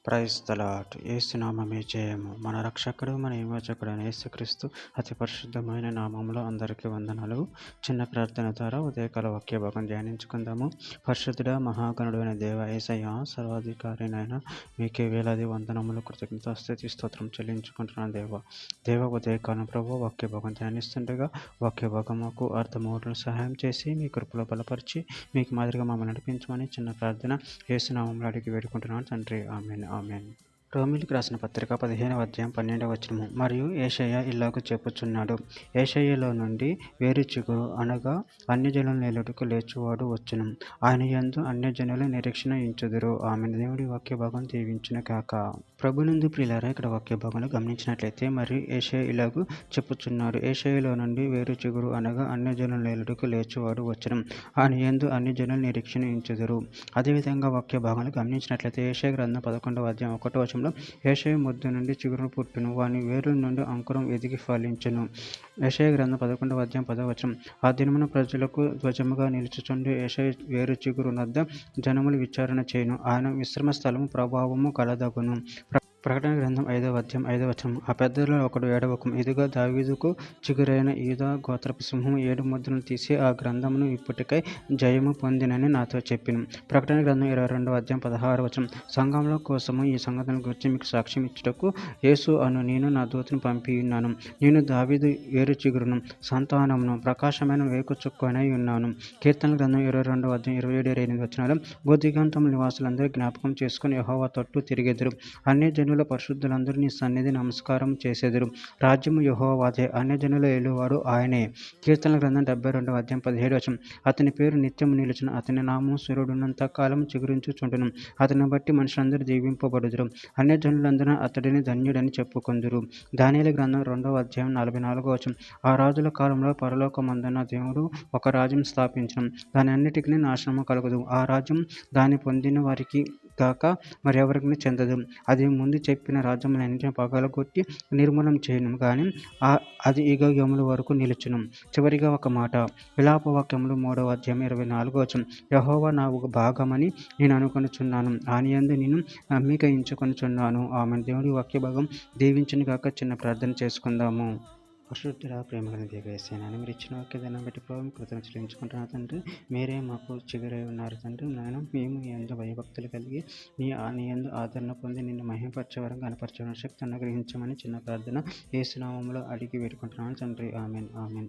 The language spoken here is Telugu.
Praise the lord. యేసునామమే జయము. మన రక్షకుడు, మన విమోచకుడు అయిన యేసుక్రీస్తు అతి పరిశుద్ధమైన నామంలో అందరికీ వందనాలు. చిన్న ప్రార్థన ద్వారా ఉదయకాల వాక్య భాగం ధ్యానించుకుందాము. పరిశుద్ధుడ మహాగణుడు అయిన దేవ యేసయ్య, సర్వాధికారినైన మీకే వేలాది వందనములు, కృతజ్ఞత స్తుతి స్తోత్రం చెల్లించుకుంటున్నాను దేవ ఉదయకాలం ప్రభు వాక్య భాగం ధ్యానిస్తుండగా వాక్య భాగముకు అర్థమవుటకు సహాయం చేసి మీ కృపలో బలపరిచి మీకు మాదిరిగా మమ్మల్ని నడిపించమని చిన్న ప్రార్థన యేసునామంలో అడిగి వేడుకుంటున్నాను తండ్రి. ఆమెన్. ఆమెన్. రోమిలికి రాసిన పత్రిక 15వ అధ్యాయం 12వ వచనము. మరియు యేషయ్య ఇలాగ చెప్పుచున్నాడు, యేషయ్యలో నుండి వేరు చిగురు అనగా అన్యజనుల నేలుటకు లేచువాడు వచ్చును, ఆయన యందు అన్యజనుల నిరీక్షణ ఇంచుదురు. ఆమె దేవుడి వాక్య భాగం దీవించును కాక. ప్రభునందు ప్రియులారా, ఇక్కడ వాక్య భాగంలో గమనించినట్లయితే మరియు యేషయ్య ఇలాగూ చెప్పుచున్నాడు, యేషయ్యలో నుండి వేరు చిగురు అనగా అన్యజనుల నేలుటకు లేచువాడు వచ్చును, ఆయన యందు అన్యజనుల నిరీక్షణ ఇంచుదురు. అదేవిధంగా వాక్య భాగంలో గమనించినట్లయితే యెషయా గ్రంథం 11వ అధ్యాయం 1వ వచనంలో యెషయా మొద్దు నుండి చిగురును పుట్టును, వాని వేరుల నుండి అంకురం ఎదిగి ఫలించును. యెషయా గ్రంథం 11వ అధ్యాయం 10వ వచనం. ఆ దినమున ప్రజలకు ధ్వజముగా నిలుచుచుండి యెషయా వేరు చిగురు నద్ద జనములు విచారణ చేయును, ఆయన విశ్రమ స్థలము ప్రభావము కలదగును. ప్రకటన గ్రంథం 5వ అధ్యాయం 5వ వచనం. ఆ పెద్దలలో ఒకడు ఏడవకము, ఇదిగో దావీదుకు చిగురైన యూదా గోత్రపు సింహము 7 ముద్రలను తీసి ఆ గ్రంథమును ఇప్పటికై జయము పొందినని నాతో చెప్పిను. ప్రకటన గ్రంథం 22వ అధ్యాయం 16వ వచనం. సంఘముల కోసము ఈ సంగతులను గురించి మీకు సాక్ష్యం ఇచ్చుటకు యేసు అను నేను నా దూతను పంపి ఉన్నాను. నేను దావీదు వేరు చిగురును, సంతానమును, ప్రకాశమైన వేకు చుక్కనై ఉన్నాను. కీర్తన గ్రంథం 22వ అధ్యాయం 27-28 వచనాలు. భూదిగంతముల నివాసులందరూ జ్ఞాపకం చేసుకుని యెహోవా తట్టు తిరిగెదరు, అన్యజనుల పరిశుద్ధులందరూ నీ సన్నిధి నమస్కారం చేసెదరు. రాజ్యము యెహోవాదే, అన్యజనుల ఏలువాడు ఆయనే. కీర్తన గ్రంథం 72వ అధ్యాయం 17వ వచనం. అతని పేరు నిత్యము నిలుచును, అతని నామము సూర్యుడున్నంత కాలం చిగురించుచుండును, అతని బట్టి మనుషులందరూ దీవింపబడుదురు, అన్యజనులందరూ అతడిని ధన్యుడని చెప్పుకొందురు. దానియేలు గ్రంథం 2వ అధ్యాయం 44వ వచనం. ఆ రాజుల కాలంలో పరలోకమందున్న దేవుడు ఒక రాజ్యం స్థాపించను, దాని అన్నిటికీ నాశనము కలుగదు, ఆ రాజ్యం దాన్ని పొందిన వారికి గాక మరెవరికి చెందదు. అది ముందు చెప్పిన రాజ్యములన్నిటిని పగలగొట్టి నిర్మూలం చేయను, కానీ అది యుగయుగముల వరకు నిలుచును. చివరిగా ఒక మాట. విలాప వాక్యములు 3వ అధ్యాయం 24వ వచనం. యెహోవా నా భాగమని నేను అనుకొనుచున్నాను, ఆయనయందు నేను నమ్మిక ఉంచుకొనుచున్నాను. ఆమె దేవుడి వాక్య భాగం దీవించును గాక. చిన్న ప్రార్థన చేసుకుందాము. పరిశుద్ధుడా, ప్రేమగల దేవ యేసయ్యా, మీరు ఇచ్చిన వాక్యదాన్ని బట్టి ప్రభు కృతజ్ఞతలు చెల్లించుకుంటున్నాను తండ్రి. మీరే మాకు చిగురై ఉన్నారు తండ్రి. నాయన మేము మీ యందు భయభక్తులు కలిగి నీ యందు ఆదరణ పొంది నిన్ను మహిమపరచేవారం కనపరచే శక్తి అనుగ్రహించమని చిన్న ప్రార్థన యేసు నామములో అడిగి వేడుకుంటున్నాను తండ్రి. ఆమెన్. ఆమెన్.